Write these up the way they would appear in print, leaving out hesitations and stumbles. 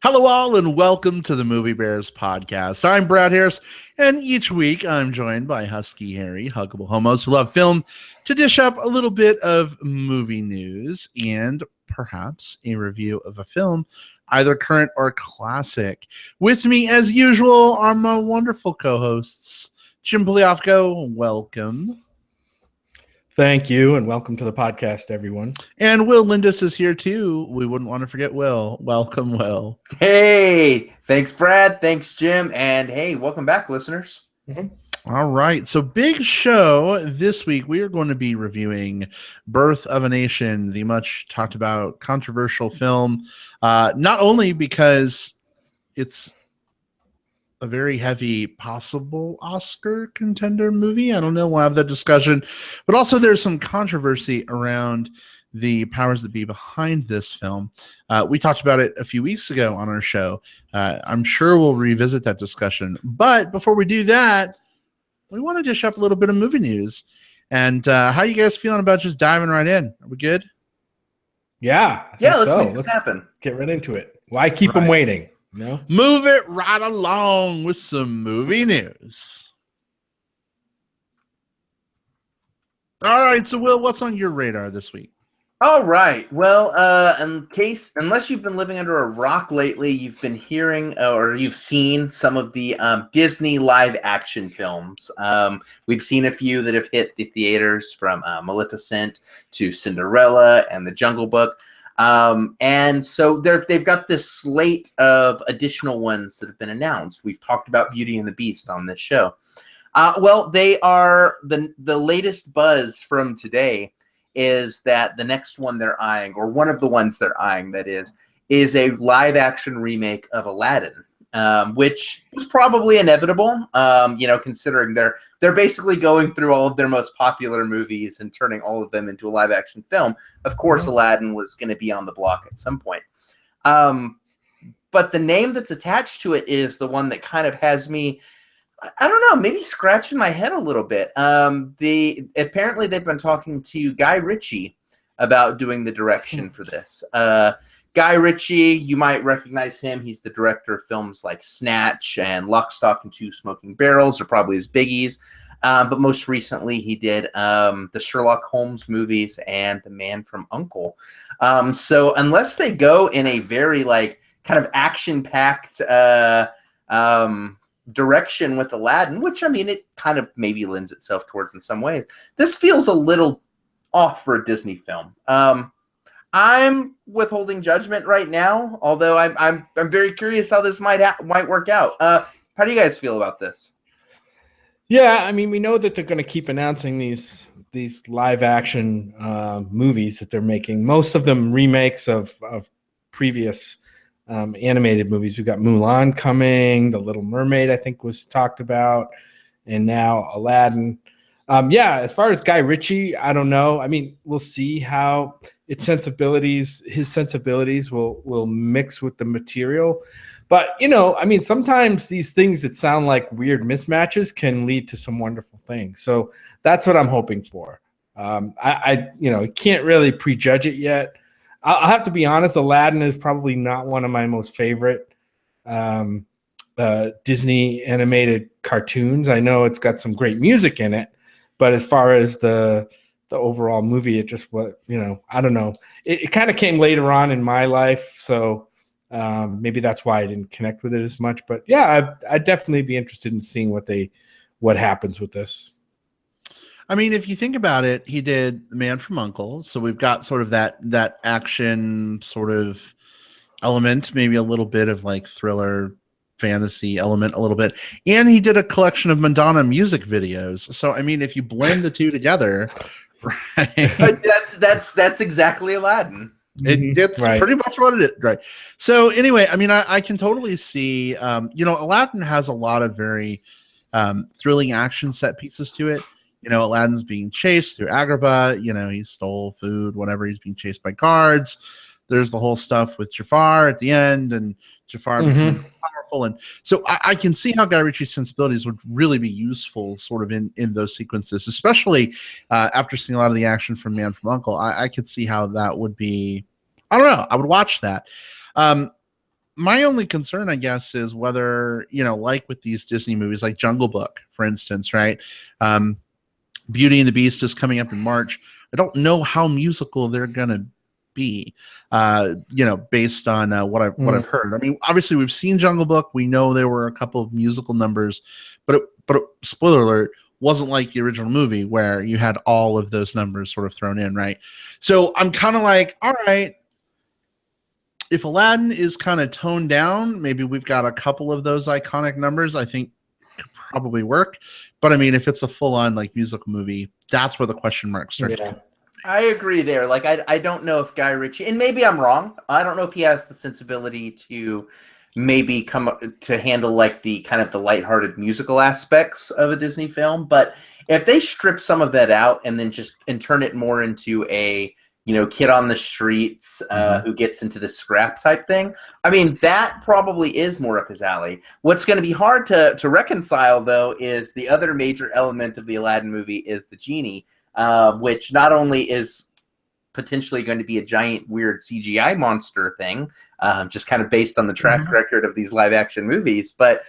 Hello, all, and welcome to the Movie Bears podcast. I'm Brad Harris, and each week I'm joined by Husky Harry, huggable homos who love film, to dish up a little bit of movie news and perhaps a review of a film, either current or classic. With me, as usual, are my wonderful co-hosts, Jim Pliofko. Welcome. Thank you, and welcome to the podcast, everyone. And Will Lindis is here too. We wouldn't want to forget Will. Welcome, Will. Hey, thanks, Brad. Thanks, Jim. And hey, welcome back, listeners. All right. So, big show this week. We are going to be reviewing Birth of a Nation, the much talked about controversial film, not only because it's a very heavy possible Oscar contender movie. I don't know. We'll have that discussion. But also there's some controversy around the powers that be behind this film. We talked about it a few weeks ago on our show. I'm sure we'll revisit that discussion. But before we do that, we want to dish up a little bit of movie news. And how you guys feeling about just diving right in? Are we good? Yeah. Let's make this happen. Get right into it. Why keep them waiting? No? Move it right along with some movie news. All right, so Will, what's on your radar this week? All right. Well, unless you've been living under a rock lately, you've been hearing or you've seen some of the Disney live action films. We've seen a few that have hit the theaters, from Maleficent to Cinderella and The Jungle Book. And so they've got this slate of additional ones that have been announced. We've talked about Beauty and the Beast on this show. Well, they are the latest buzz from today is that the next one they're eyeing, or one of the ones they're eyeing, that is a live action remake of Aladdin, which was probably inevitable, considering they're basically going through all of their most popular movies and turning all of them into a live action film. Of course, Aladdin was going to be on the block at some point. But the name that's attached to it is the one that kind of has me, I don't know, maybe scratching my head a little bit. Apparently they've been talking to Guy Ritchie about doing the direction for this. Guy Ritchie, you might recognize him. He's the director of films like Snatch and Lock, Stock, and Two Smoking Barrels are probably his biggies. But most recently, he did the Sherlock Holmes movies and The Man from U.N.C.L.E. So unless they go in a very kind of action-packed direction with Aladdin, which, I mean, it kind of maybe lends itself towards in some ways, this feels a little off for a Disney film. I'm withholding judgment right now, although I'm very curious how this might work out. How do you guys feel about this? Yeah, I mean, we know that they're going to keep announcing these live action movies that they're making. Most of them remakes of previous animated movies. We've got Mulan coming, The Little Mermaid, I think, was talked about, and now Aladdin. As far as Guy Ritchie, I don't know. I mean, we'll see how his sensibilities will mix with the material. But, I mean, sometimes these things that sound like weird mismatches can lead to some wonderful things. So that's what I'm hoping for. I can't really prejudge it yet. I'll have to be honest, Aladdin is probably not one of my most favorite Disney animated cartoons. I know it's got some great music in it, but as far as the overall movie, it just was, I don't know. It kind of came later on in my life, so maybe that's why I didn't connect with it as much. But yeah, I'd definitely be interested in seeing what happens with this. I mean, if you think about it, he did The Man from U.N.C.L.E., so we've got sort of that action sort of element, maybe a little bit of thriller fantasy element a little bit, and he did a collection of Madonna music videos. So I mean, if you blend the two together, right? that's exactly Aladdin. It's right. Pretty much what it is, right? So anyway, I mean, I can totally see, Aladdin has a lot of very thrilling action set pieces to it. Aladdin's being chased through Agrabah. He stole food, whatever. He's being chased by guards. There's the whole stuff with Jafar at the end, and Jafar becoming powerful. And so I can see how Guy Ritchie's sensibilities would really be useful sort of in those sequences, especially after seeing a lot of the action from Man from U.N.C.L.E. I could see how that would be, I don't know, I would watch that. my only concern, I guess, is whether, like with these Disney movies, like Jungle Book, for instance, right? Beauty and the Beast is coming up in March. I don't know how musical they're gonna be, based on what I've heard. I mean, obviously we've seen Jungle Book. We know there were a couple of musical numbers, but spoiler alert, wasn't like the original movie where you had all of those numbers sort of thrown in, right? So I'm kind of like, all right, if Aladdin is kind of toned down, maybe we've got a couple of those iconic numbers, I think could probably work. But I mean, if it's a full-on like musical movie, that's where the question marks start. Yeah. I agree there. Like, I don't know if Guy Ritchie, and maybe I'm wrong, I don't know if he has the sensibility to maybe come up to handle like the kind of the lighthearted musical aspects of a Disney film. But if they strip some of that out and then turn it more into a, kid on the streets who gets into the scrap type thing, I mean, that probably is more up his alley. What's going to be hard to reconcile, though, is the other major element of the Aladdin movie is the genie, which not only is potentially going to be a giant weird CGI monster thing, just kind of based on the track record of these live action movies, but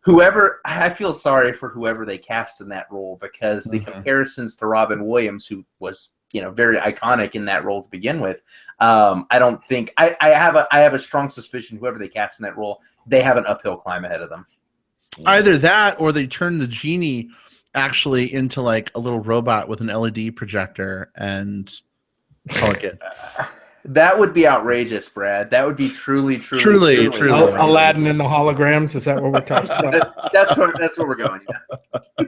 I feel sorry for whoever they cast in that role, because the comparisons to Robin Williams, who was, very iconic in that role to begin with, I don't think I have a strong suspicion whoever they cast in that role, they have an uphill climb ahead of them. Either that, or they turn the genie actually into like a little robot with an LED projector and call it good. That would be outrageous, Brad. That would be truly Aladdin and the holograms. Is that what we're talking about? That's where we're going. Yeah.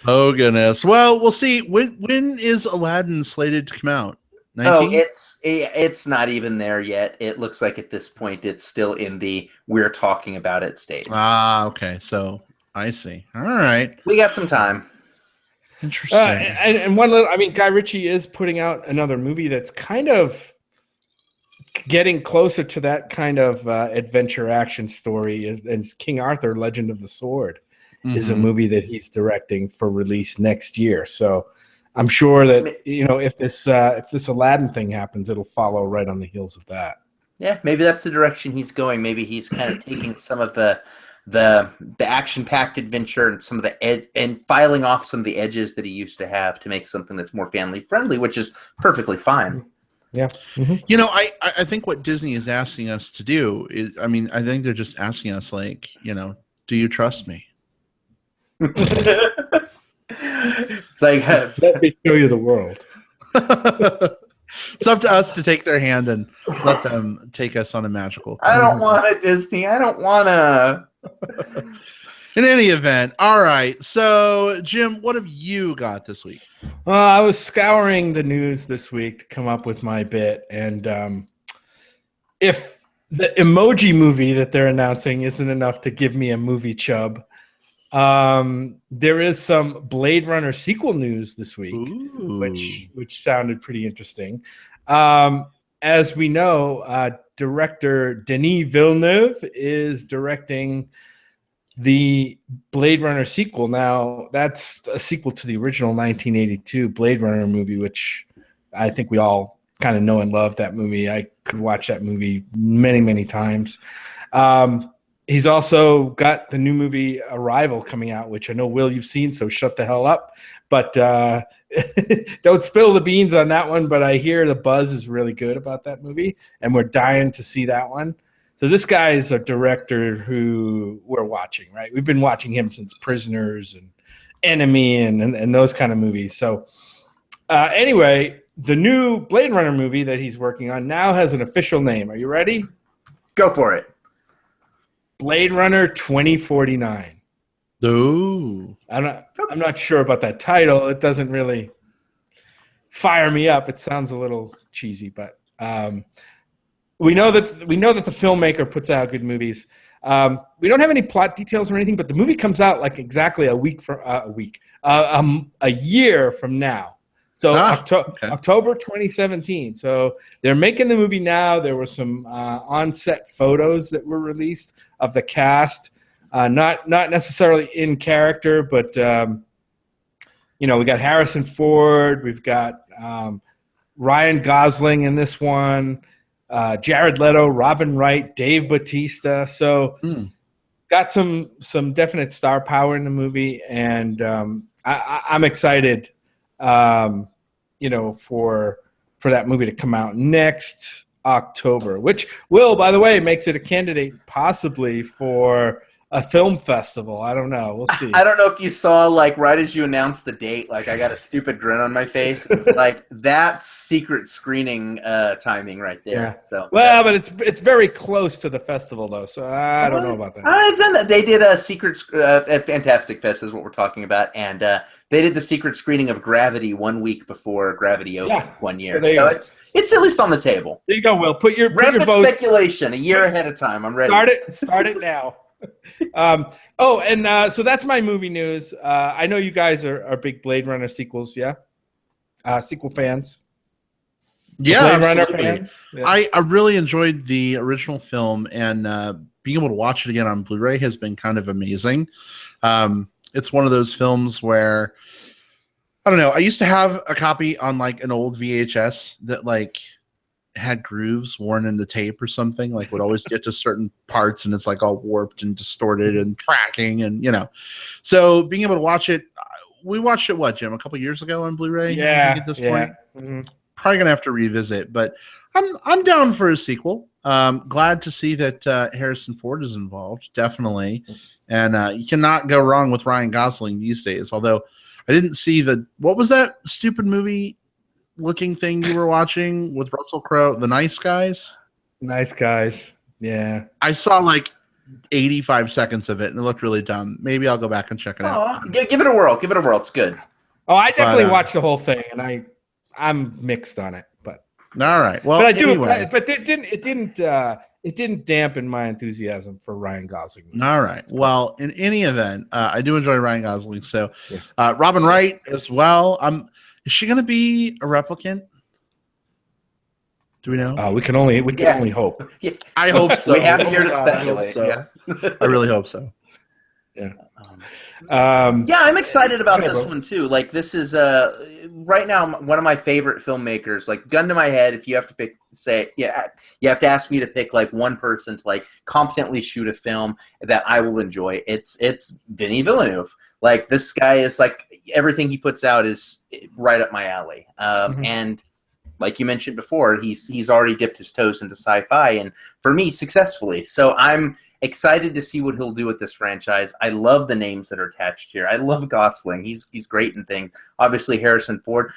Oh goodness. Well, we'll see. When is Aladdin slated to come out? 19? Oh, it's not even there yet. It looks like at this point it's still in the we're talking about it stage. Ah, okay. So I see. All right. We got some time. Interesting. And Guy Ritchie is putting out another movie that's kind of getting closer to that kind of adventure action story. Is King Arthur: Legend of the Sword is a movie that he's directing for release next year. So I'm sure that if this Aladdin thing happens, it'll follow right on the heels of that. Yeah, maybe that's the direction he's going. Maybe he's kind of taking some of the action-packed adventure and some of the and filing off some of the edges that he used to have to make something that's more family-friendly, which is perfectly fine. Yeah. I think what Disney is asking us to do is, I think they're just asking us, like, do you trust me? It's like, let me show you the world. It's up to us to take their hand and let them take us on a magical. I don't want to, Disney. I don't want to. In any event, all right. So, Jim, what have you got this week? I was scouring the news this week to come up with my bit, and if the Emoji Movie that they're announcing isn't enough to give me a movie chub, there is some Blade Runner sequel news this week, which sounded pretty interesting. As we know, director Denis Villeneuve is directing the Blade Runner sequel. Now, that's a sequel to the original 1982 Blade Runner movie, which I think we all kind of know and love that movie. I could watch that movie many, many times. He's also got the new movie Arrival coming out, which I know, Will, you've seen, so shut the hell up. But don't spill the beans on that one, but I hear the buzz is really good about that movie, and we're dying to see that one. So this guy is a director who we're watching, right? We've been watching him since Prisoners and Enemy and those kind of movies. So anyway, the new Blade Runner movie that he's working on now has an official name. Are you ready? Go for it. Blade Runner 2049. Ooh. I'm not sure about that title. It doesn't really fire me up. It sounds a little cheesy, but we know that the filmmaker puts out good movies. We don't have any plot details or anything, but the movie comes out like exactly a year from now. So October 2017. So they're making the movie now. There were some on-set photos that were released of the cast, not necessarily in character, but we got Harrison Ford, we've got Ryan Gosling in this one. Jared Leto, Robin Wright, Dave Bautista. So got some definite star power in the movie, and I'm excited, for that movie to come out next October, which by the way, makes it a candidate possibly for a film festival. I don't know. We'll see. I don't know if you saw, like, right as you announced the date, like, I got a stupid grin on my face. It's like, that's secret screening timing right there. Yeah. So, but it's very close to the festival, though, so I don't know about that. I've done that. They did a secret at Fantastic Fest is what we're talking about, and they did the secret screening of Gravity 1 week before Gravity opened 1 year. So it's at least on the table. There you go, Will. Put your Rapid vote. speculation a year ahead of time. I'm ready. Start it now. So that's my movie news. I know you guys are big Blade Runner sequels, sequel fans. Yeah, Blade Runner absolutely. fans. Yeah. I really enjoyed the original film, and being able to watch it again on Blu-ray has been kind of amazing. It's one of those films where, I don't know, I used to have a copy on like an old VHS that like had grooves worn in the tape or something, like would always get to certain parts and it's like all warped and distorted and cracking, and so being able to watch it, we watched it Jim, a couple years ago on Blu-ray. I think at this point. Probably gonna have to revisit, but I'm down for a sequel. Glad to see that Harrison Ford is involved, definitely, and you cannot go wrong with Ryan Gosling these days. Although I didn't see what was that stupid movie looking thing you were watching with Russell Crowe, The Nice Guys? Nice Guys. Yeah. I saw like 85 seconds of it and it looked really dumb. Maybe I'll go back and check it out. Give it a whirl. Give it a whirl. It's good. Oh, I definitely watched the whole thing, and I'm mixed on it. But all right. Well, but I do. anyway. But it didn't dampen my enthusiasm for Ryan Gosling. All right. Well, in any event, I do enjoy Ryan Gosling. So Robin Wright as well. Is she going to be a replicant? Do we know? We can only hope. Yeah. I hope so. We have here to speculate. So. Yeah. I really hope so. Yeah. I'm excited about this one too. Like, this is right now one of my favorite filmmakers. Like, gun to my head, if you have to you have to ask me to pick like one person to like competently shoot a film that I will enjoy. It's Denis Villeneuve. Like, this guy is like, everything he puts out is right up my alley. And like you mentioned before, he's already dipped his toes into sci-fi, and for me, successfully. So I'm excited to see what he'll do with this franchise. I love the names that are attached here. I love Gosling. He's great in things. Obviously, Harrison Ford.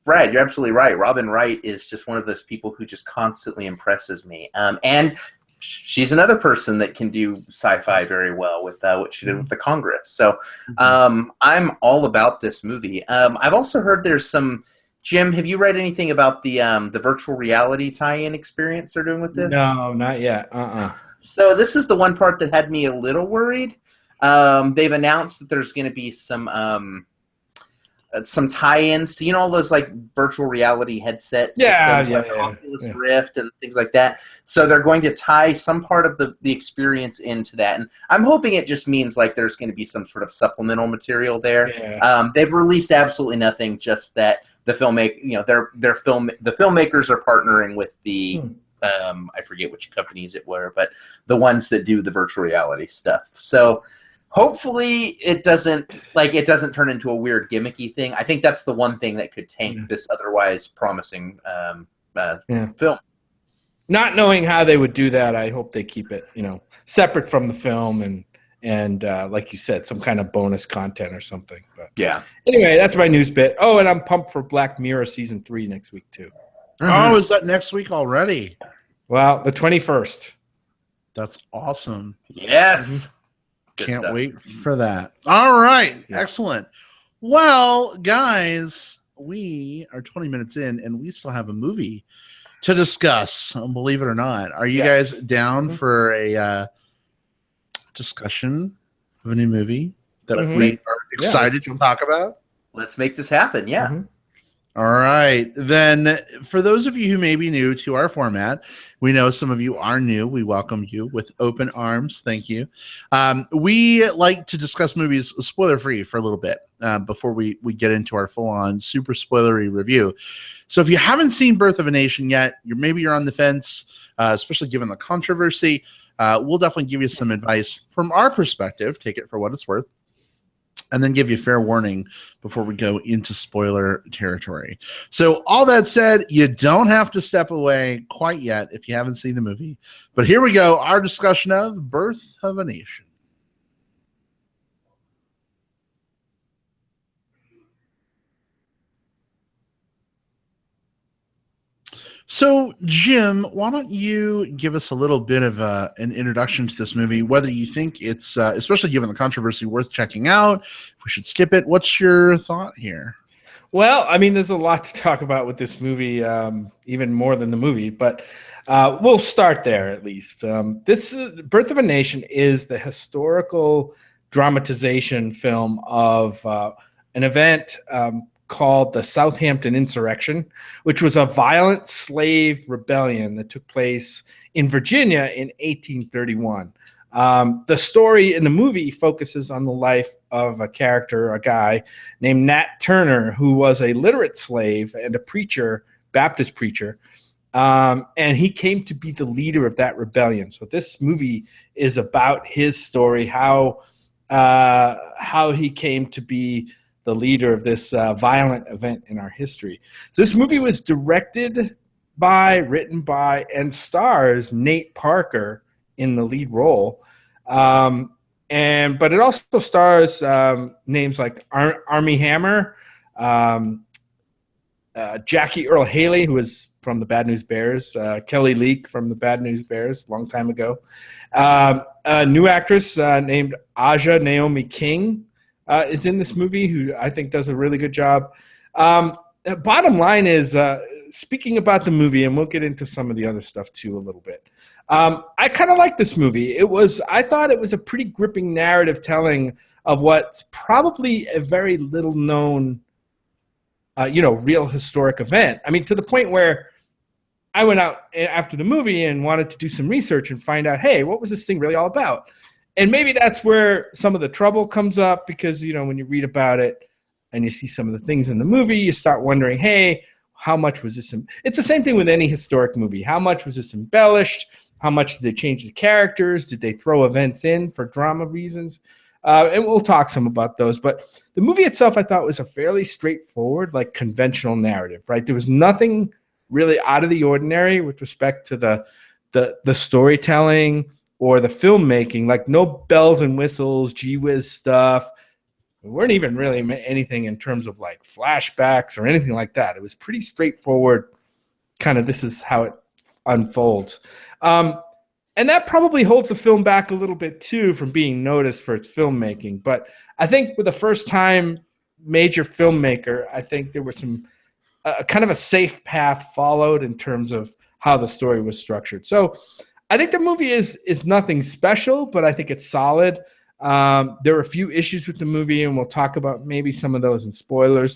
Brad, you're absolutely right. Robin Wright is just one of those people who just constantly impresses me. And she's another person that can do sci-fi very well with what she did with the Congress. So I'm all about this movie. I've also heard there's some. Jim, have you read anything about the virtual reality tie-in experience they're doing with this? No, not yet. So this is the one part that had me a little worried. They've announced that there's going to be some tie-ins to all those like virtual reality headset systems, like Oculus Rift and things like that. So they're going to tie some part of the experience into that, and I'm hoping it just means like there's going to be some sort of supplemental material there. Yeah. They've released absolutely nothing, just that the the filmmakers are partnering with the. I forget which companies it were, but the ones that do the virtual reality stuff. So hopefully it doesn't turn into a weird gimmicky thing. I think that's the one thing that could tank this otherwise promising film. Not knowing how they would do that, I hope they keep it, separate from the film and like you said, some kind of bonus content or something. But yeah. Anyway, that's my news bit. Oh, and I'm pumped for Black Mirror season 3 next week too. Oh, is that next week already? Well, the 21st. That's awesome. Yes. Can't wait for that. All right. Yeah. Excellent. Well, guys, we are 20 minutes in and we still have a movie to discuss. Believe it or not. Are you guys down for a discussion of a new movie that we are excited to talk about? Let's make this happen. Yeah. All right. Then, for those of you who may be new to our format, we know some of you are new. We welcome you with open arms. Thank you. We like to discuss movies spoiler free for a little bit before we get into our full on super spoilery review. So, if you haven't seen Birth of a Nation yet, maybe you're on the fence, especially given the controversy. We'll definitely give you some advice from our perspective. Take it for what it's worth. And then give you fair warning before we go into spoiler territory. So all that said, you don't have to step away quite yet if you haven't seen the movie. But here we go, our discussion of Birth of a Nation. So, Jim, why don't you give us a little bit of an introduction to this movie, whether you think it's, especially given the controversy, worth checking out, if we should skip it. What's your thought here? Well, I mean, there's a lot to talk about with this movie, even more than the movie, but we'll start there at least. This Birth of a Nation is the historical dramatization film of an event called the Southampton Insurrection, which was a violent slave rebellion that took place in Virginia in 1831. The story in the movie focuses on the life of a character, a guy named Nat Turner, who was a literate slave and a preacher, Baptist preacher, and he came to be the leader of that rebellion. So this movie is about his story, how he came to be the leader of this violent event in our history. So this movie was directed by, written by, and stars Nate Parker in the lead role. But it also stars names like Armie Hammer, Jackie Earle Haley, who was from the Bad News Bears, Kelly Leak from the Bad News Bears a long time ago, a new actress named Aja Naomi King is in this movie, who I think does a really good job. Bottom line is, speaking about the movie, and we'll get into some of the other stuff too a little bit. I kind of like this movie. I thought it was a pretty gripping narrative telling of what's probably a very little known, real historic event. I mean, to the point where I went out after the movie and wanted to do some research and find out, hey, what was this thing really all about? And maybe that's where some of the trouble comes up, because, when you read about it and you see some of the things in the movie, you start wondering, hey, how much was this? It's the same thing with any historic movie. How much was this embellished? How much did they change the characters? Did they throw events in for drama reasons? And we'll talk some about those. But the movie itself, I thought, was a fairly straightforward, conventional narrative, right? There was nothing really out of the ordinary with respect to the storytelling or the filmmaking, no bells and whistles, gee whiz stuff. We weren't even really anything in terms of flashbacks or anything like that. It was pretty straightforward, kind of this is how it unfolds. And that probably holds the film back a little bit too from being noticed for its filmmaking. But I think with a first-time major filmmaker, I think there was some kind of a safe path followed in terms of how the story was structured. So I think the movie is nothing special, but I think it's solid. There are a few issues with the movie, and we'll talk about maybe some of those in spoilers,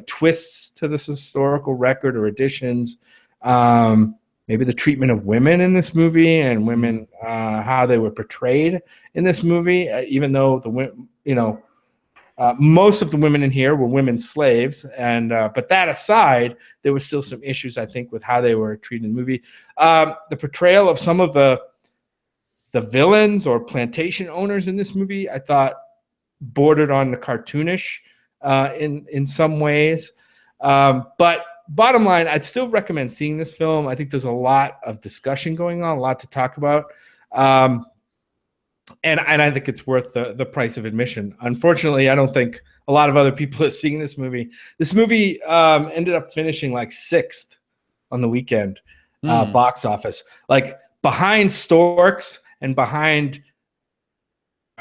twists to this historical record or additions. Maybe the treatment of women in this movie and women, how they were portrayed in this movie, even though most of the women in here were women slaves, but that aside, there was still some issues, I think, with how they were treated in the movie. The portrayal of some of the villains or plantation owners in this movie, I thought, bordered on the cartoonish in some ways. But bottom line, I'd still recommend seeing this film. I think there's a lot of discussion going on, a lot to talk about. And I think it's worth the price of admission. Unfortunately, I don't think a lot of other people are seeing this movie. This movie ended up finishing 6th on the weekend box office, behind Storks and behind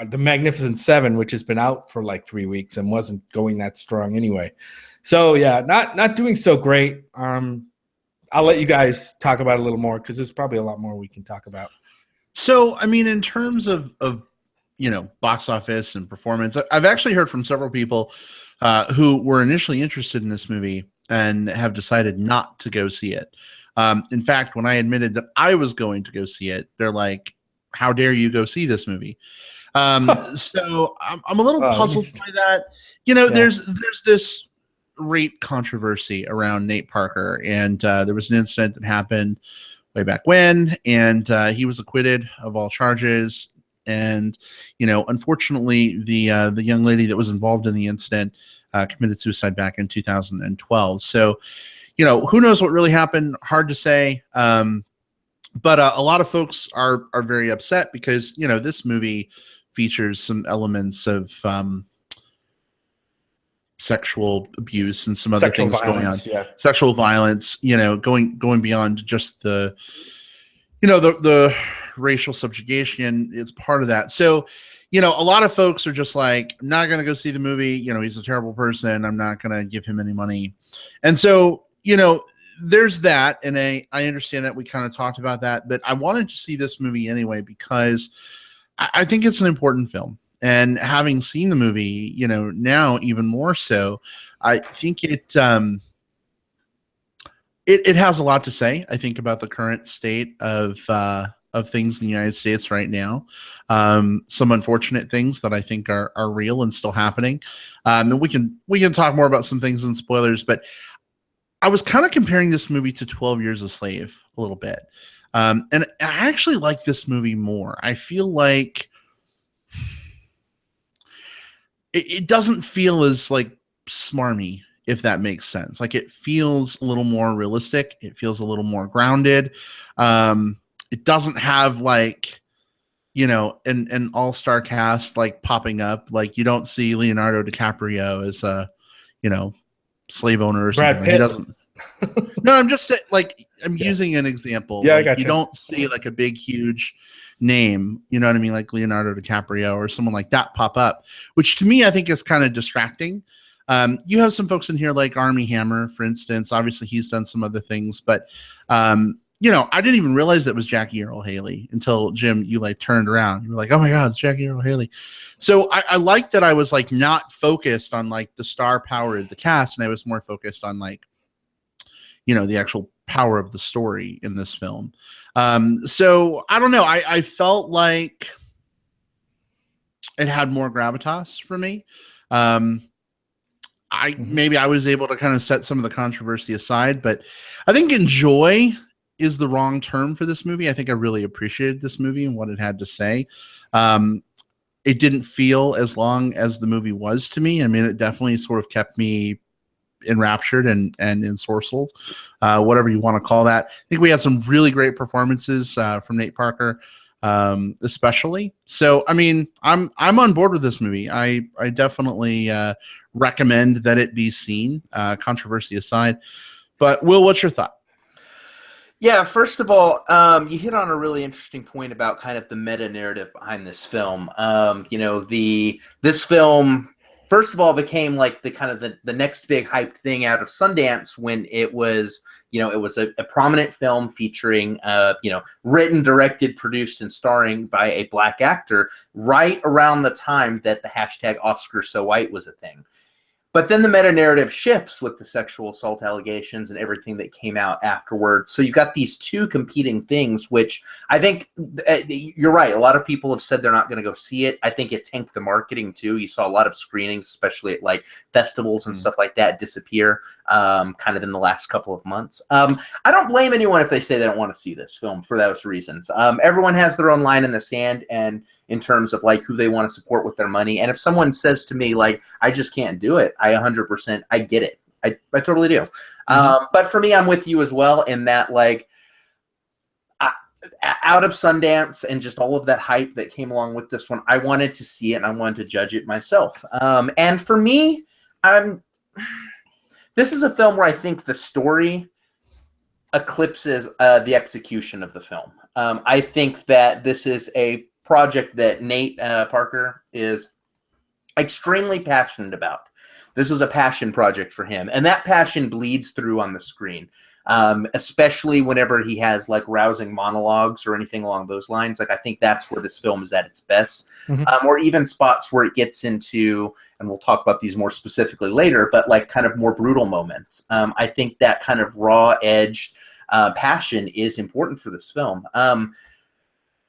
The Magnificent Seven, which has been out for 3 weeks and wasn't going that strong anyway. So yeah, not doing so great. I'll let you guys talk about it a little more, because there's probably a lot more we can talk about. So, I mean, in terms of box office and performance. I've actually heard from several people who were initially interested in this movie and have decided not to go see it. In fact, when I admitted that I was going to go see it, they're like, "How dare you go see this movie?" So I'm a little puzzled by that. There's this rape controversy around Nate Parker, and there was an incident that happened way back when, and he was acquitted of all charges. And unfortunately, the young lady that was involved in the incident committed suicide back in 2012. So, who knows what really happened? Hard to say. But a lot of folks are very upset because this movie features some elements of sexual abuse and some other things going on. Yeah. Sexual violence, going beyond just the racial subjugation is part of that. So, a lot of folks are just like, I'm not going to go see the movie. He's a terrible person. I'm not going to give him any money. And so, there's that. And I understand that we kind of talked about that, but I wanted to see this movie anyway, because I think it's an important film. And having seen the movie, now even more so, I think it has a lot to say, I think, about the current state of things in the United States right now. Some unfortunate things that I think are real and still happening. And we can talk more about some things in spoilers, but I was kind of comparing this movie to 12 Years a Slave a little bit. And I actually like this movie more. I feel like it doesn't feel as like smarmy, if that makes sense. Like, it feels a little more realistic. It feels a little more grounded. It doesn't have like, an all-star cast like popping up. Like, you don't see Leonardo DiCaprio as a, slave owner or something. He doesn't. No, I'm just saying, like, I'm using an example. Yeah, like, I got you don't see like a big, huge name, you know what I mean, like Leonardo DiCaprio or someone like that pop up, which to me I think is kind of distracting. You have some folks in here like Armie Hammer, for instance. Obviously, he's done some other things, but I didn't even realize it was Jackie Earle Haley until, Jim, you like turned around. You were like, "Oh my God, it's Jackie Earle Haley." So I like that I was like not focused on like the star power of the cast, and I was more focused on like, the actual power of the story in this film. So I don't know. I felt like it had more gravitas for me. Maybe I was able to kind of set some of the controversy aside, but I think enjoy is the wrong term for this movie. I think I really appreciated this movie and what it had to say. It didn't feel as long as the movie was to me. I mean, it definitely sort of kept me enraptured and ensorcelled, whatever you want to call that. I think we had some really great performances from Nate Parker, especially. So, I mean, I'm on board with this movie. I definitely recommend that it be seen, controversy aside. But Will, what's your thought? Yeah, first of all, you hit on a really interesting point about kind of the meta narrative behind this film. This film, first of all, became like the kind of the next big hyped thing out of Sundance when it was, it was a prominent film featuring, written, directed, produced, and starring by a black actor right around the time that the hashtag #OscarsSoWhite was a thing. But then the meta narrative shifts with the sexual assault allegations and everything that came out afterwards. So you've got these two competing things, which I think you're right. A lot of people have said they're not going to go see it. I think it tanked the marketing too. You saw a lot of screenings, especially at like festivals and stuff like that, disappear kind of in the last couple of months. I don't blame anyone if they say they don't want to see this film for those reasons. Everyone has their own line in the sand, and in terms of like who they want to support with their money. And if someone says to me, like, I just can't do it, I 100%, I get it. I totally do. But for me, I'm with you as well in that, like, out of Sundance and just all of that hype that came along with this one, I wanted to see it and I wanted to judge it myself. And for me, this is a film where I think the story eclipses the execution of the film. I think that this is a project that Nate Parker is extremely passionate about. This was a passion project for him, and that passion bleeds through on the screen. especially whenever he has like rousing monologues or anything along those lines. Like I think that's where this film is at its best, or even spots where it gets into, and we'll talk about these more specifically later, but like kind of more brutal moments. I think that kind of raw edged passion is important for this film.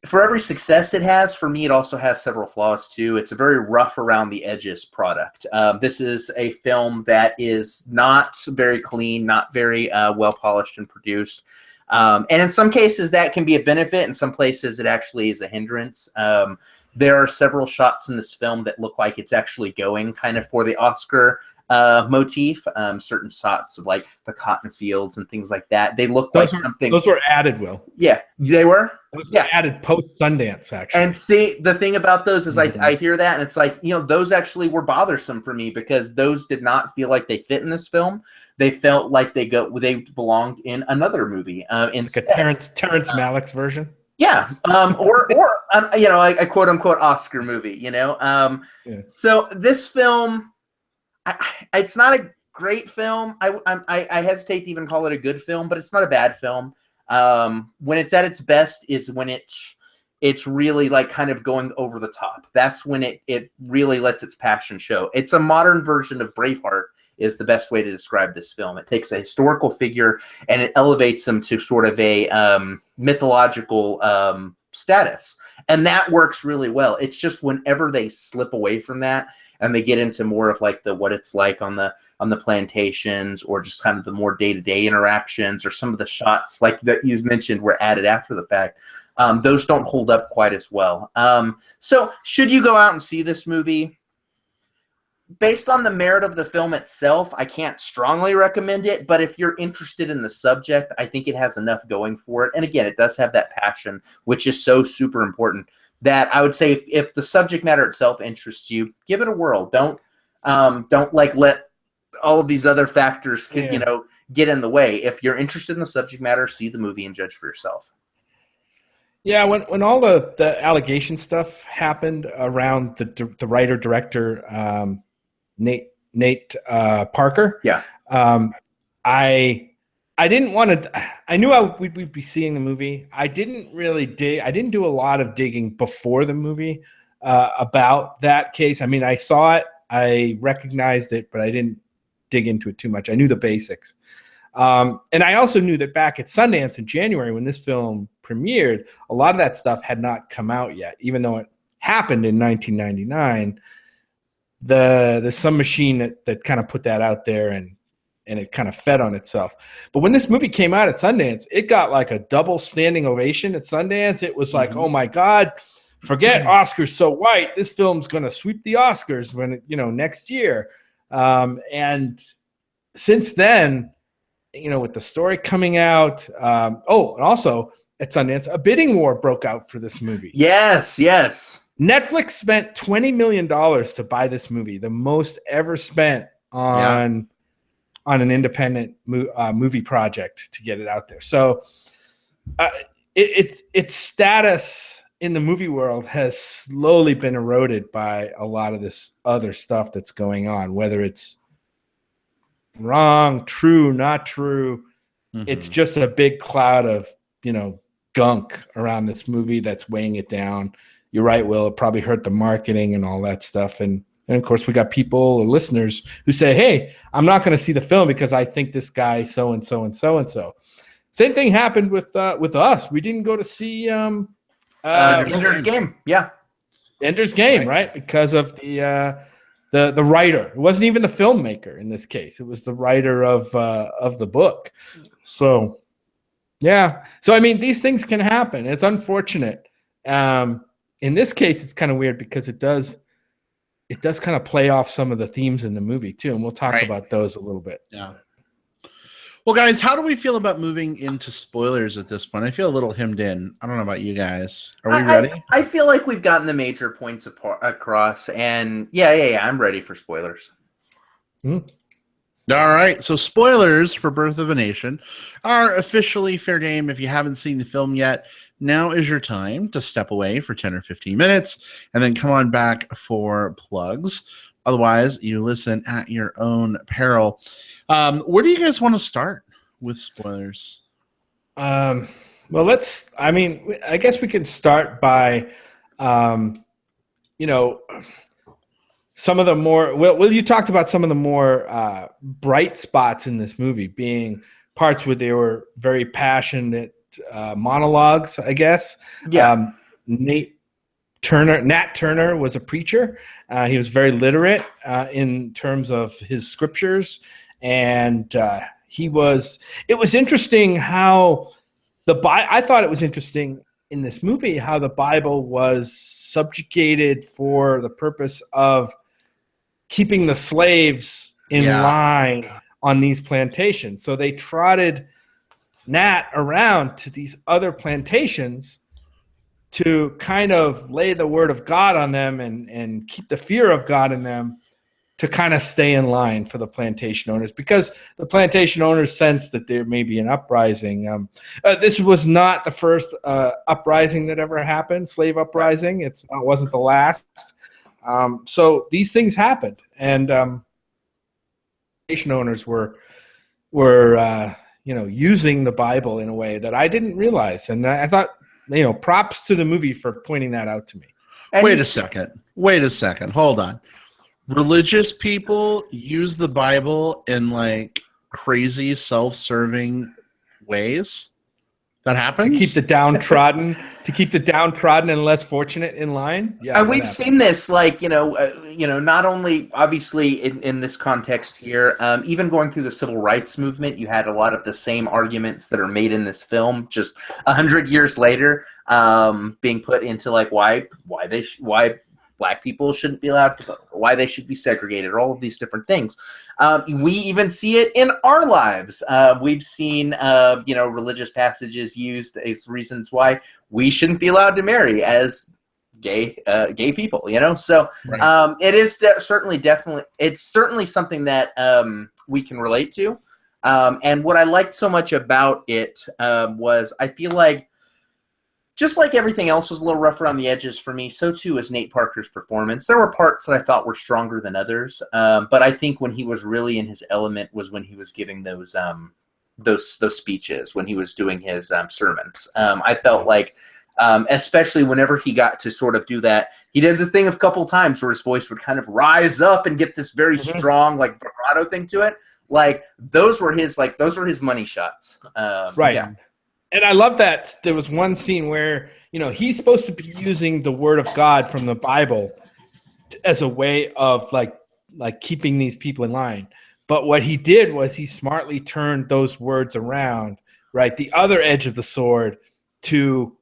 For every success it has, for me, it also has several flaws too. It's a very rough around the edges product. This is a film that is not very clean, not very well polished and produced. And in some cases that can be a benefit. In some places it actually is a hindrance. There are several shots in this film that look like it's actually going kind of for the Oscar motif. Certain shots of like the cotton fields and things like that. They look like something. Those were added, Will. Yeah, they were. Those were added post Sundance, actually. And see, the thing about those is I hear that and it's like, you know, those actually were bothersome for me because those did not feel like they fit in this film. They felt like they belonged in another movie. Instead. Like a Terrence Malick's version. Yeah, or you know, a quote unquote Oscar movie. You know, So this film, it's not a great film. I hesitate to even call it a good film, but it's not a bad film. When it's at its best is when it's really like kind of going over the top. That's when it really lets its passion show. It's a modern version of Braveheart is the best way to describe this film. It takes a historical figure and it elevates him to sort of a mythological status. And that works really well. It's just whenever they slip away from that and they get into more of like what it's like on the plantations or just kind of the more day-to-day interactions or some of the shots like that you mentioned were added after the fact. Those don't hold up quite as well. So should you go out and see this movie? Based on the merit of the film itself, I can't strongly recommend it, but if you're interested in the subject, I think it has enough going for it. And again, it does have that passion, which is so super important, that I would say if the subject matter itself interests you, give it a whirl. Don't like let all of these other factors you know, get in the way. If you're interested in the subject matter, see the movie and judge for yourself. Yeah, when all the allegation stuff happened around the writer director Nate Parker. Yeah. I didn't want to. I knew we'd be seeing the movie. I didn't really dig. I didn't do a lot of digging before the movie about that case. I mean, I saw it, I recognized it, but I didn't dig into it too much. I knew the basics, and I also knew that back at Sundance in January when this film premiered, a lot of that stuff had not come out yet, even though it happened in 1999. There's some machine that kind of put that out there and it kind of fed on itself. But when this movie came out at Sundance, it got like a double standing ovation at Sundance. It was like, oh my God, forget Oscars so white. This film's going to sweep the Oscars next year. And since then, with the story coming out, and also at Sundance, a bidding war broke out for this movie. Yes. Netflix spent $20 million to buy this movie, the most ever spent on an independent movie project to get it out there. So its status in the movie world has slowly been eroded by a lot of this other stuff that's going on, whether it's wrong, true, not true. Mm-hmm. It's just a big cloud of, gunk around this movie that's weighing it down. You're right, Will. It probably hurt the marketing and all that stuff. And of course, we got people or listeners who say, hey, I'm not going to see the film because I think this guy so-and-so and so-and-so. Same thing happened with us. We didn't go to see Ender's Game. Yeah. Ender's Game, right? Because of the writer. It wasn't even the filmmaker in this case. It was the writer of the book. So, yeah. So, I mean, these things can happen. It's unfortunate. In this case, it's kind of weird because it does kind of play off some of the themes in the movie too, and we'll talk about those a little bit. Yeah. Well, guys, how do we feel about moving into spoilers at this point? I feel a little hemmed in. I don't know about you guys. Are we ready? I feel like we've gotten the major points across, and yeah, I'm ready for spoilers. All right, so spoilers for Birth of a Nation are officially fair game. If you haven't seen the film yet, now is your time to step away for 10 or 15 minutes and then come on back for plugs. Otherwise, you listen at your own peril. Where do you guys want to start? with spoilers? Well, I guess we can start by, some of the more, well, you talked about some of the more bright spots in this movie being parts where they were very passionate monologues, I guess. Yeah. Nat Turner was a preacher. He was very literate in terms of his scriptures. And it was interesting how I thought it was interesting in this movie how the Bible was subjugated for the purpose of keeping the slaves in line on these plantations. So they trotted Nat around to these other plantations to kind of lay the word of God on them and keep the fear of God in them to kind of stay in line for the plantation owners, because the plantation owners sensed that there may be an uprising. This was not the first uprising that ever happened, slave uprising. It wasn't the last. So these things happened, and plantation owners were using the Bible in a way that I didn't realize, and I thought, props to the movie for pointing that out to me. Wait a second. Hold on. Religious people use the Bible in like crazy self-serving ways. That happens to keep the downtrodden and less fortunate in line. Yeah, we've seen this, like not only obviously in this context here, even going through the civil rights movement, you had a lot of the same arguments that are made in this film just 100 years later, being put into like why Black people shouldn't be allowed to vote, or why they should be segregated, or all of these different things. We even see it in our lives. We've seen, religious passages used as reasons why we shouldn't be allowed to marry as gay people. So right. It is it's certainly something that we can relate to. And what I liked so much about it was I feel like, just like everything else was a little rough around the edges for me, so too was Nate Parker's performance. There were parts that I thought were stronger than others, but I think when he was really in his element was when he was giving those speeches, when he was doing his sermons. I felt like, especially whenever he got to sort of do that, he did the thing a couple times where his voice would kind of rise up and get this very strong, like vibrato thing to it. Like those were his money shots. Right. Yeah. And I love that there was one scene where, he's supposed to be using the word of God from the Bible as a way of like keeping these people in line. But what he did was he smartly turned those words around, right? The other edge of the sword, to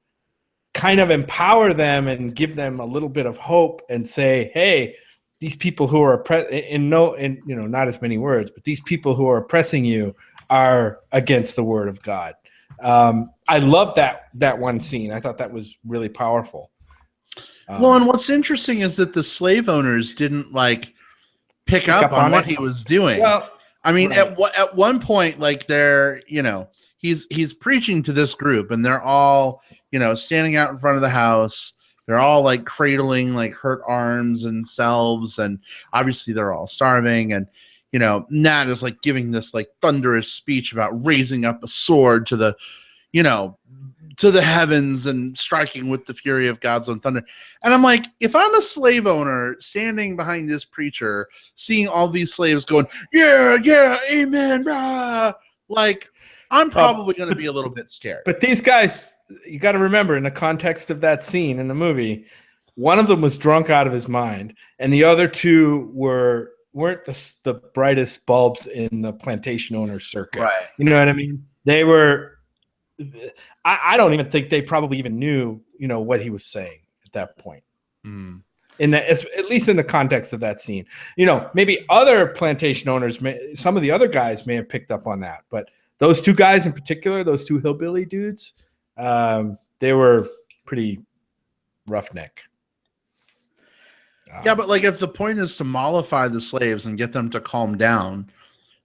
kind of empower them and give them a little bit of hope and say, hey, these people who are not as many words, but these people who are oppressing you are against the word of God. I love that one scene. I thought that was really powerful. Well, and what's interesting is that the slave owners didn't pick up on what he was doing. Well, I mean, right. At one point, they're, he's preaching to this group, and they're all, standing out in front of the house. They're all cradling hurt arms and selves, and obviously they're all starving. And Nat is giving this thunderous speech about raising up a sword to the, to the heavens and striking with the fury of God's own thunder. And I'm like, if I'm a slave owner standing behind this preacher, seeing all these slaves going, yeah, amen, rah, I'm probably going to be a little bit scared. But these guys, you got to remember, in the context of that scene in the movie, one of them was drunk out of his mind, and the other two weren't the brightest bulbs in the plantation owner circuit. Right. You know what I mean? They were. I don't even think they probably even knew, what he was saying at that point. Mm. At least in the context of that scene, maybe other plantation owners, some of the other guys may have picked up on that, but those two guys in particular, those two hillbilly dudes, they were pretty roughneck. Yeah, but if the point is to mollify the slaves and get them to calm down,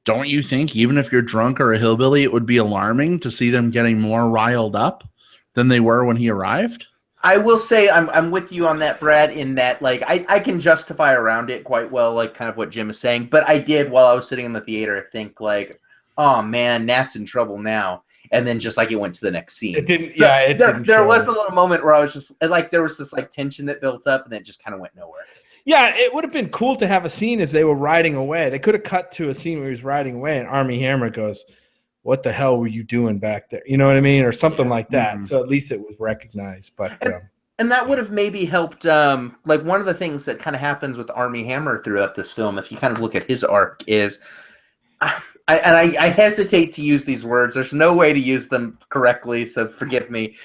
don't you think even if you're drunk or a hillbilly, it would be alarming to see them getting more riled up than they were when he arrived? I will say I'm with you on that, Brad, in that I can justify around it quite well, kind of what Jim is saying. But I did, while I was sitting in the theater, think oh man, Nat's in trouble now. And then just like it went to the next scene. It didn't. So It didn't. There was a little moment where I was just like, there was this like tension that built up, and then it just kind of went nowhere. Yeah, it would have been cool to have a scene as they were riding away. They could have cut to a scene where he was riding away, and Armie Hammer goes, "What the hell were you doing back there?" You know what I mean, or something like that. Mm-hmm. So at least it was recognized. But and that would have maybe helped. Like one of the things that kind of happens with Armie Hammer throughout this film, if you kind of look at his arc, is. I hesitate to use these words. There's no way to use them correctly, so forgive me.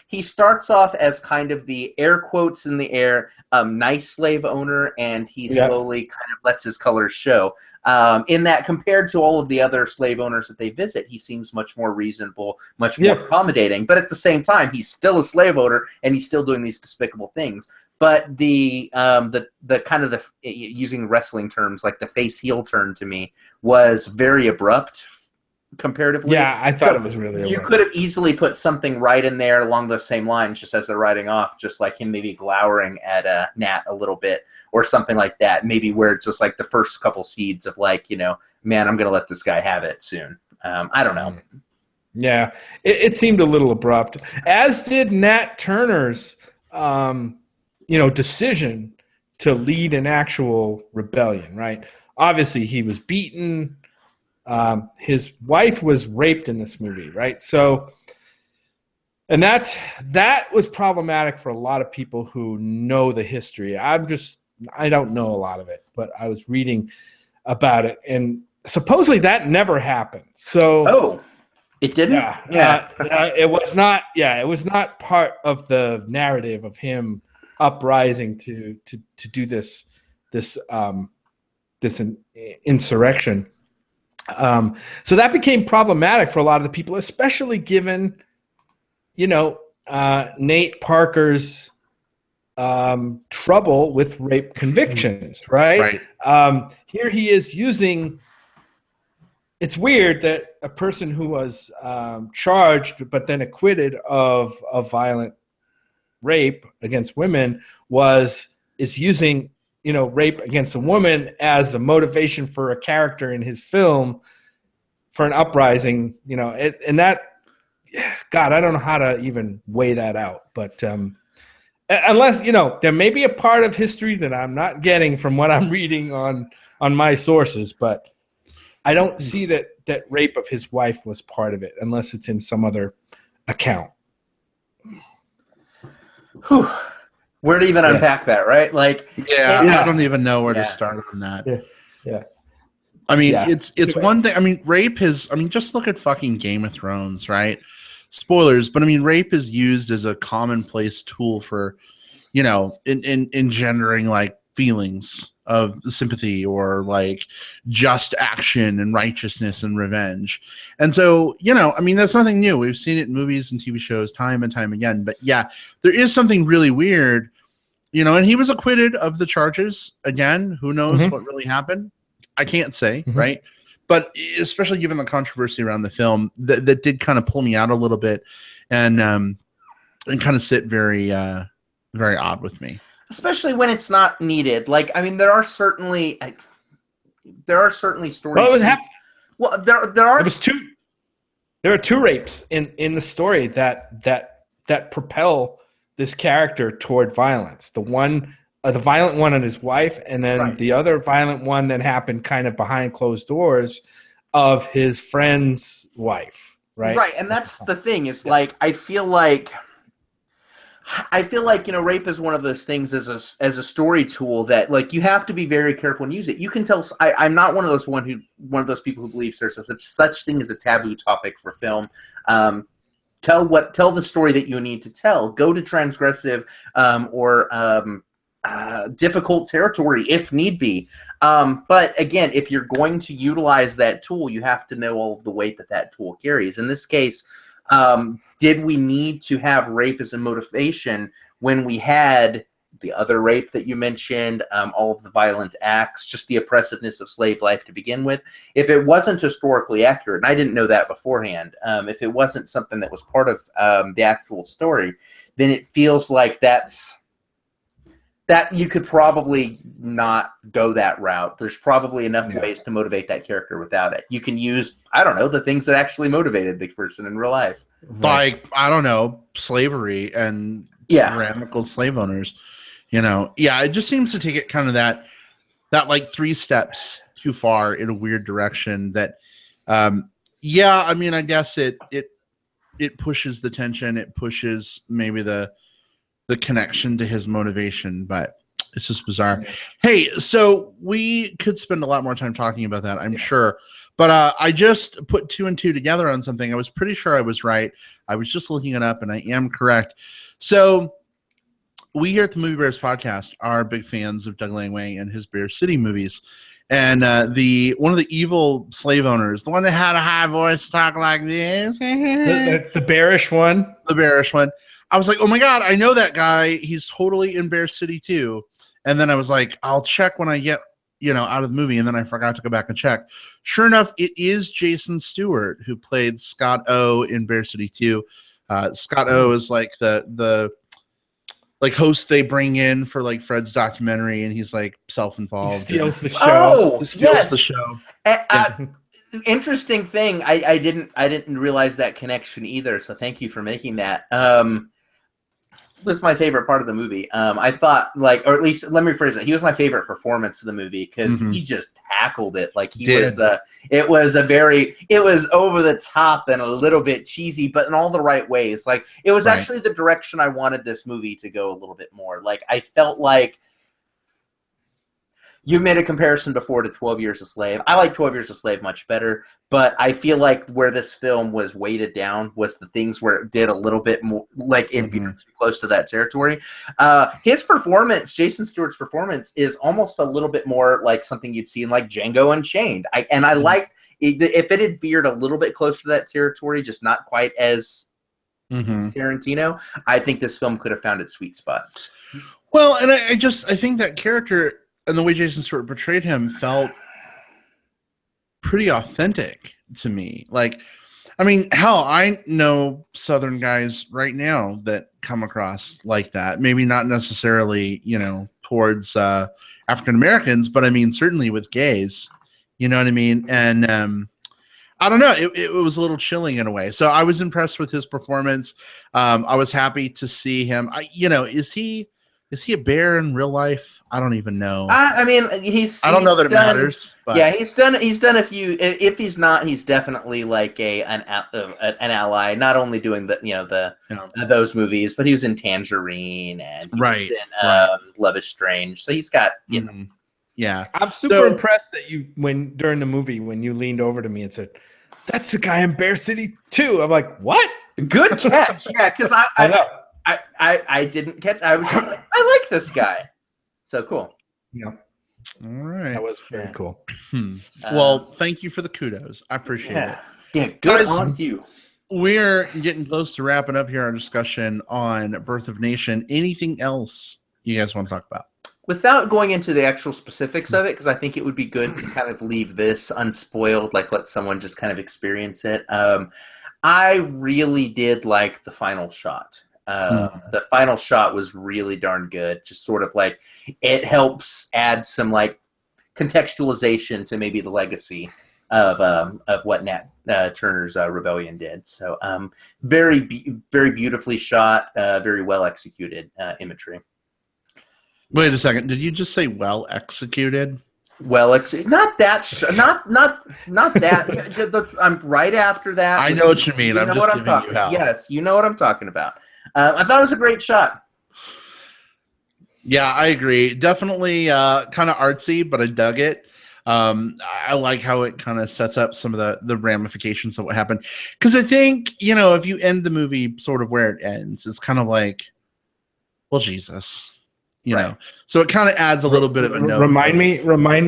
He starts off as kind of the air quotes in the air, nice slave owner, and he slowly kind of lets his colors show. In that, compared to all of the other slave owners that they visit, he seems much more reasonable, much more accommodating. But at the same time, he's still a slave owner, and he's still doing these despicable things. But the kind of the, using wrestling terms, like the face heel turn to me was very abrupt comparatively. Yeah, I thought it was really You could have easily put something right in there along those same lines just as they're riding off, just like him maybe glowering at Nat a little bit or something like that. Maybe where it's just like the first couple seeds of like, man, I'm going to let this guy have it soon. I don't know. Yeah, it seemed a little abrupt, as did Nat Turner's decision to lead an actual rebellion, right? Obviously, he was beaten. His wife was raped in this movie, right? So, and that was problematic for a lot of people who know the history. I don't know a lot of it, but I was reading about it, and supposedly that never happened. So, it didn't. It was not. Yeah, it was not part of the narrative of him uprising to do this insurrection. So that became problematic for a lot of the people, especially given, Nate Parker's trouble with rape convictions, right? Here he is using. It's weird that a person who was charged but then acquitted of violent rape against women is using rape against a woman as a motivation for a character in his film for an uprising, and that, God, I don't know how to even weigh that out, but unless there may be a part of history that I'm not getting from what I'm reading on my sources, but I don't see that rape of his wife was part of it unless it's in some other account. Whew. Where to even unpack that, right? Like, I don't even know where to start on that. Yeah. I mean, it's one thing. I mean, rape is. I mean, just look at fucking Game of Thrones, right? Spoilers, but I mean, rape is used as a commonplace tool for, engendering like feelings of sympathy or like just action and righteousness and revenge. And so, I mean, that's nothing new. We've seen it in movies and TV shows time and time again. But yeah, there is something really weird, and he was acquitted of the charges. Again, who knows what really happened? I can't say, right? But especially given the controversy around the film, that did kind of pull me out a little bit and kind of sit very, very odd with me. Especially when it's not needed. Like, I mean, there are certainly stories. Well, it was happening. Well, there are. There are two rapes in the story that propel this character toward violence. The violent one on his wife, and then the other violent one that happened kind of behind closed doors of his friend's wife. Right. Right, and that's the thing. Is like I feel like rape is one of those things as a story tool that like you have to be very careful and use it. You can tell. I'm not one of those people who believes there's such thing as a taboo topic for film. Tell the story that you need to tell. Go to transgressive or difficult territory if need be. But again, if you're going to utilize that tool, you have to know all of the weight that tool carries. In this case. Did we need to have rape as a motivation when we had the other rape that you mentioned, all of the violent acts, just the oppressiveness of slave life to begin with? If it wasn't historically accurate, and I didn't know that beforehand, if it wasn't something that was part of the actual story, then it feels like that's that you could probably not go that route. There's probably enough ways to motivate that character without it. You can use, I don't know, the things that actually motivated the person in real life. Like, I don't know, slavery and tyrannical slave owners. It just seems to take it kind of that like 3 steps too far in a weird direction that, I mean, I guess it pushes the tension. It pushes maybe the connection to his motivation, but it's just bizarre. Hey, so we could spend a lot more time talking about that, I'm sure. But I just put 2 and 2 together on something. I was pretty sure I was right. I was just looking it up, and I am correct. So we here at the Movie Bears podcast are big fans of Doug Langway and his Bear City movies. And one of the evil slave owners, the one that had a high voice, talk like this, the bearish one, I was like, oh my God, I know that guy. He's totally in Bear City too. And then I was like, I'll check when I get, out of the movie. And then I forgot to go back and check. Sure enough, it is Jason Stewart who played Scott O in Bear City 2. Scott O is like the host they bring in for like Fred's documentary, and he's like self-involved. He steals the show. Oh, he steals the show. Interesting thing. I didn't realize that connection either. So thank you for making that. Was my favorite part of the movie. I thought, or at least let me rephrase it. He was my favorite performance of the movie because he just tackled it like he was. It was over the top and a little bit cheesy, but in all the right ways. Like it was actually the direction I wanted this movie to go a little bit more. Like I felt like. You made a comparison before to 12 Years a Slave. I like 12 Years a Slave much better, but I feel like where this film was weighted down was the things where it did a little bit more, like if you're too close to that territory. His performance, Jason Stewart's performance, is almost a little bit more like something you'd see in like Django Unchained. I liked if it had veered a little bit closer to that territory, just not quite as Tarantino. I think this film could have found its sweet spot. Well, and I think that character and the way Jason Stewart portrayed him felt pretty authentic to me. Like, I mean, hell, I know Southern guys right now that come across like that. Maybe not necessarily, towards African Americans, but I mean, certainly with gays. You know what I mean? And I don't know. It was a little chilling in a way. So I was impressed with his performance. I was happy to see him. Is he a bear in real life? I don't even know. I mean, I don't know that it matters. But. Yeah, he's done a few. If he's not, he's definitely like an ally. Not only doing those movies, but he was in Tangerine and he was in Love Is Strange. So he's got Yeah, I'm super impressed that during the movie when you leaned over to me and said, "That's the guy in Bear City 2." I'm like, "What? Good catch." Yeah, because I know. I didn't catch. I was just like, I like this guy. So cool. Yeah. All right. That was very cool. Well, thank you for the kudos. I appreciate it. Yeah, good on you. We're getting close to wrapping up here our discussion on Birth of Nation. Anything else you guys want to talk about? Without going into the actual specifics of it, because I think it would be good to kind of leave this unspoiled, like let someone just kind of experience it. I really did like the final shot. The final shot was really darn good. Just sort of like it helps add some like contextualization to maybe the legacy of what Nat Turner's Rebellion did. So very beautifully shot, very well executed imagery. Wait a second. Did you just say well executed? Well executed. Not that. Not that. I'm right after that. I know what you mean. I'm just giving you hell. Yes, you know what I'm talking about. I thought it was a great shot. Yeah, I agree. Definitely kind of artsy, but I dug it. I like how it kind of sets up some of the ramifications of what happened. Because I think, if you end the movie sort of where it ends, it's kind of like, well, Jesus. So it kind of adds a little bit of a note. Remind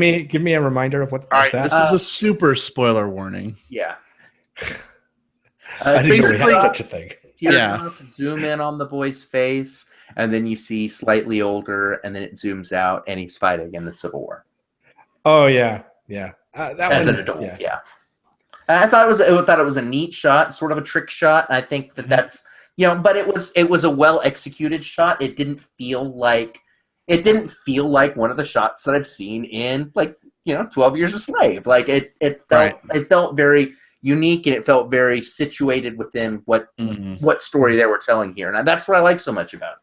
me, give me a reminder of what. All right, this is a super spoiler warning. Yeah. I didn't know we had such a thing. Zoom in on the boy's face, and then you see slightly older, and then it zooms out, and he's fighting in the Civil War. Oh yeah. As an adult, yeah. I thought it was a neat shot, sort of a trick shot. I think that's but it was a well executed shot. It didn't feel like it didn't feel like one of the shots that I've seen in 12 Years a Slave. Like it felt very unique, and it felt very situated within what story they were telling here. And that's what I like so much about it.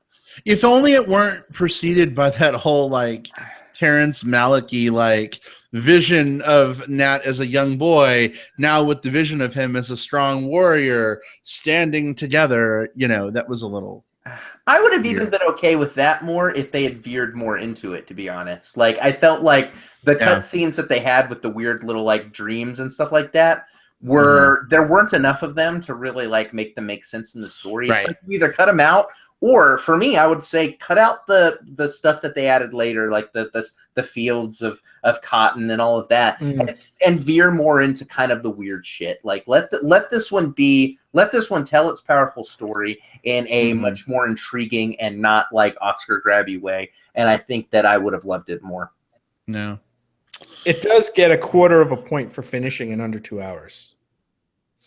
If only it weren't preceded by that whole Terrence Malick vision of Nat as a young boy, now with the vision of him as a strong warrior standing together. That was a little. I would have even been okay with that more if they had veered more into it, to be honest. I felt like the cutscenes that they had with the weird little dreams and stuff like that there weren't enough of them to really make them make sense in the story. Right. It's you either cut them out, or for me, I would say cut out the stuff that they added later, like the fields of cotton and all of that, and veer more into kind of the weird shit. Let this one tell its powerful story in a much more intriguing and not Oscar grabby way. And I think that I would have loved it more. No. It does get 1/4 point for finishing in under 2 hours.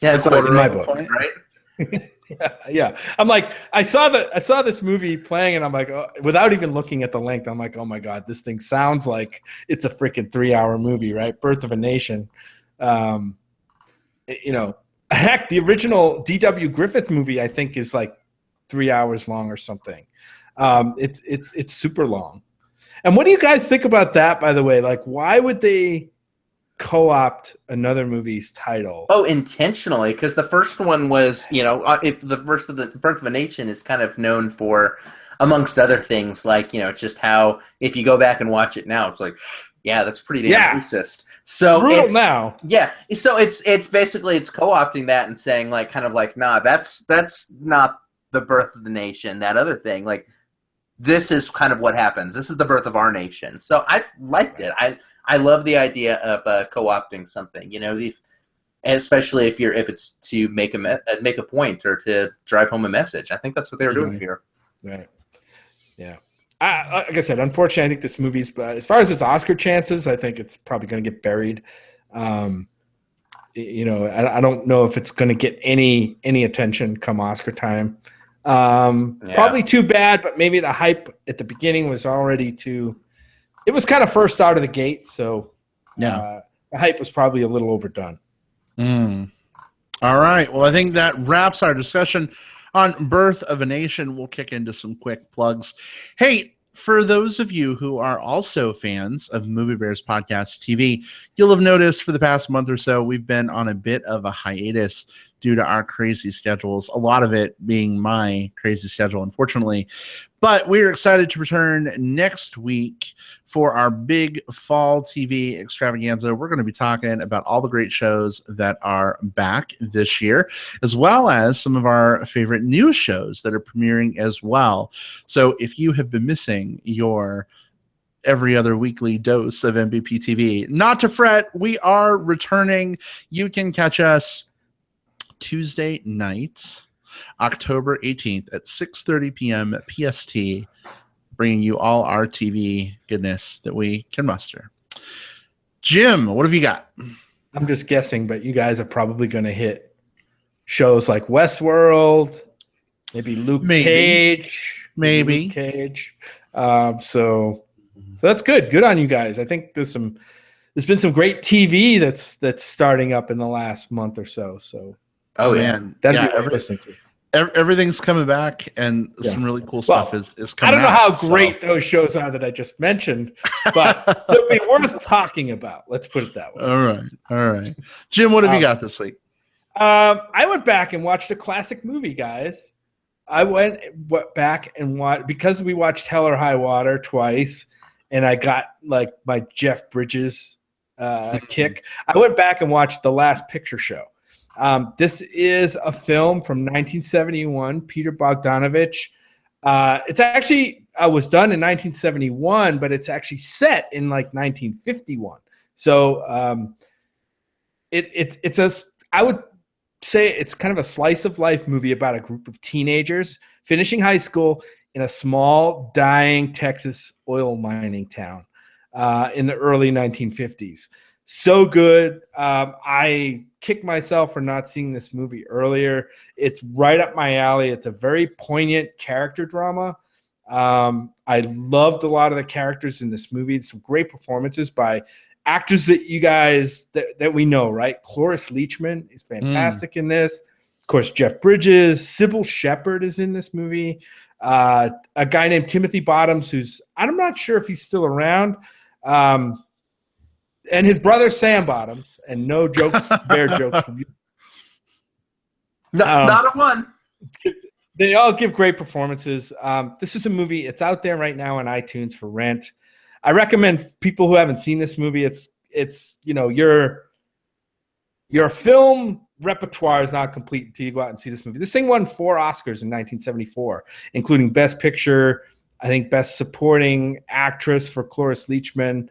Yeah, that's always in my book, right? Yeah. I'm I saw this movie playing, and I'm without even looking at the length, I'm oh my God, this thing sounds like it's a freaking 3-hour movie, right? Birth of a Nation. Heck, the original D.W. Griffith movie, I think, is 3 hours long or something. It's super long. And what do you guys think about that, by the way? Why would they co-opt another movie's title? Oh, intentionally, because the first one was, if the Birth of a Nation is kind of known for, amongst other things, just how if you go back and watch it now, it's that's pretty damn racist. So brutal now. Yeah. So it's basically co-opting that and saying nah, that's not the Birth of the Nation. That other thing, this is kind of what happens. This is the birth of our nation. So I liked it. I love the idea of co-opting something, especially if it's to make a point or to drive home a message. I think that's what they were doing here. Right. Yeah. Like I said, unfortunately, I think this movie's, as far as its Oscar chances, I think it's probably going to get buried. I don't know if it's going to get any attention come Oscar time. Probably too bad, but maybe the hype at the beginning was already too. It was kind of first out of the gate, so the hype was probably a little overdone. All right. Well, I think that wraps our discussion on Birth of a Nation. We'll kick into some quick plugs. Hey, for those of you who are also fans of Movie Bears Podcast TV, you'll have noticed for the past month or so, we've been on a bit of a hiatus due to our crazy schedules, a lot of it being my crazy schedule, unfortunately. But we're excited to return next week for our big fall TV extravaganza. We're going to be talking about all the great shows that are back this year, as well as some of our favorite new shows that are premiering as well. So if you have been missing your every other weekly dose of MBP TV, not to fret, we are returning. You can catch us Tuesday night, October 18th at 6:30 p.m. PST, bringing you all our TV goodness that we can muster. Jim, what have you got? I'm just guessing, but you guys are probably going to hit shows like Westworld, maybe Luke Cage. Maybe. Luke Cage. So that's good. Good on you guys. I think there's been some great TV that's starting up in the last month or so. So man, that'd be worth listening to. Everything's coming back, and some really cool stuff is coming. I don't know how great those shows are that I just mentioned, but they'll be worth talking about. Let's put it that way. All right. Jim, what have you got this week? I went back and watched a classic movie, guys. I went back and watched, because we watched Hell or High Water twice, and I got my Jeff Bridges kick. I went back and watched The Last Picture Show. This is a film from 1971, Peter Bogdanovich. It's actually was done in 1971, but it's actually set in 1951. So I would say it's kind of a slice of life movie about a group of teenagers finishing high school in a small, dying Texas oil mining town in the early 1950s. So good. I kick myself for not seeing this movie earlier. It's right up my alley. It's a very poignant character drama. I loved a lot of the characters in this movie. Some great performances by actors that you guys that we know, right? Cloris Leachman is fantastic in this. Of course, Jeff Bridges, Sybil Shepherd is in this movie. A guy named Timothy Bottoms, who's I'm not sure if he's still around. And his brother Sam Bottoms, and no jokes, bear jokes from you. Not a one. They all give great performances. This is a movie. It's out there right now on iTunes for rent. I recommend people who haven't seen this movie. It's your film repertoire is not complete until you go out and see this movie. This thing won 4 Oscars in 1974, including Best Picture, I think Best Supporting Actress for Cloris Leachman.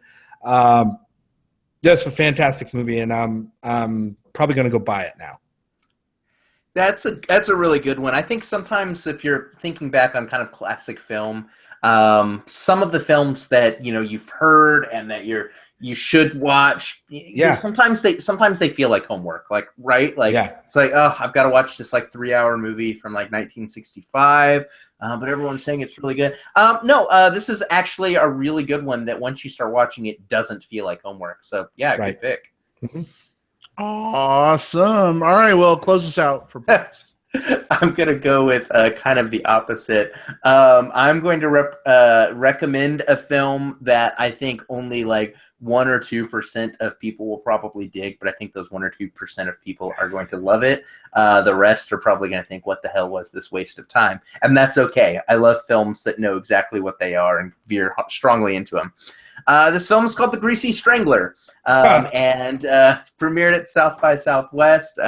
Just a fantastic movie, and I'm probably going to go buy it now. That's a really good one. I think sometimes if you're thinking back on kind of classic film, some of the films that you've heard and that you should watch, sometimes they feel like homework, like right, like it's like, oh, I've got to watch this like 3-hour movie from like 1965, but everyone's saying it's really good. No, this is actually a really good one that once you start watching it doesn't feel like homework. So yeah, good pick. Mm-hmm. Awesome. All right, well, close us out for Brooks. I'm going to go with kind of the opposite. I'm going to recommend a film that I think only like 1 or 2% of people will probably dig, but I think those 1 or 2% of people are going to love it. The rest are probably going to think, what the hell was this waste of time? And that's okay. I love films that know exactly what they are and veer strongly into them. This film is called The Greasy Strangler, and premiered at South by Southwest.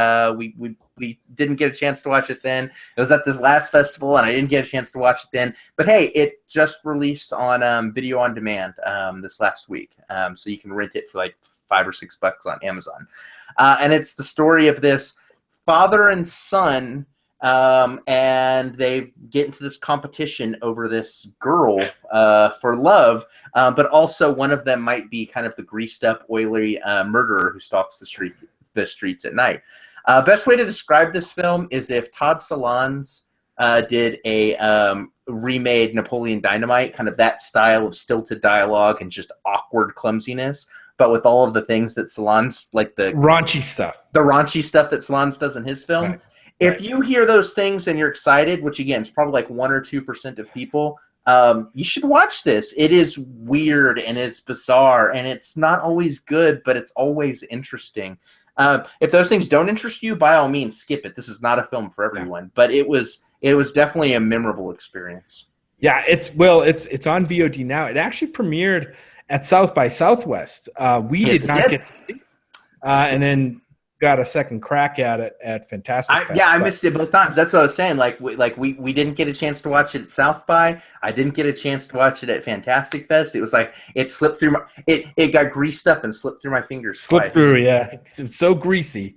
We didn't get a chance to watch it then. It was at this last festival, and I didn't get a chance to watch it then. But hey, it just released on video on demand this last week, so you can rent it for like $5 or $6 on Amazon. And it's the story of this father and son. And they get into this competition over this girl for love, but also one of them might be kind of the greased up, oily murderer who stalks the streets at night. Best way to describe this film is if Todd Solondz did a remade Napoleon Dynamite, kind of that style of stilted dialogue and just awkward clumsiness, but with all of the things that Solondz, like the raunchy stuff that Solondz does in his film. Right. If you hear those things and you're excited, which again is probably like 1 or 2% of people, you should watch this. It is weird and it's bizarre and it's not always good, but it's always interesting. If those things don't interest you, by all means, skip it. This is not a film for everyone, but it was definitely a memorable experience. Yeah, it's on VOD now. It actually premiered at South by Southwest. We did not get to see it, and then got a second crack at it at Fantastic Fest. I missed it both times. That's what I was saying. We didn't get a chance to watch it at South by. I didn't get a chance to watch it at Fantastic Fest. It was like it slipped through it got greased up and slipped through my fingers. Slipped through, yeah. It's so greasy.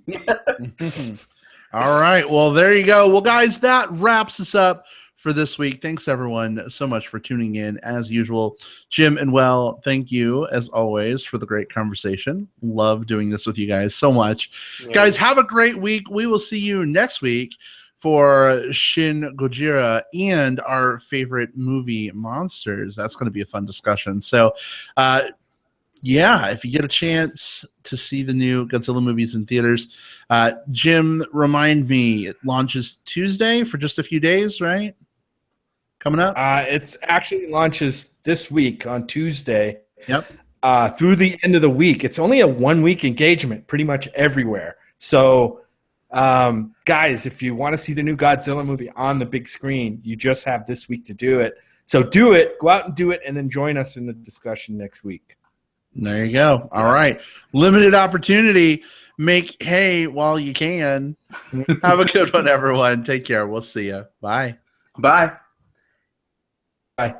All right. Well, there you go. Well, guys, that wraps us up for this week. Thanks everyone so much for tuning in as usual. Jim and Well, thank you as always for the great conversation. Love doing this with you guys so much. Yeah. Guys, have a great week. We will see you next week for Shin Gojira and our favorite movie, Monsters. That's going to be a fun discussion. So, if you get a chance to see the new Godzilla movies in theaters, Jim, remind me, it launches Tuesday for just a few days, right? Coming up? It's actually launches this week on Tuesday. Yep. Through the end of the week. It's only a 1-week engagement pretty much everywhere. So, guys, if you want to see the new Godzilla movie on the big screen, you just have this week to do it. So do it. Go out and do it, and then join us in the discussion next week. There you go. All right. Limited opportunity. Make hay while you can. Have a good one, everyone. Take care. We'll see you. Bye. Bye. Bye.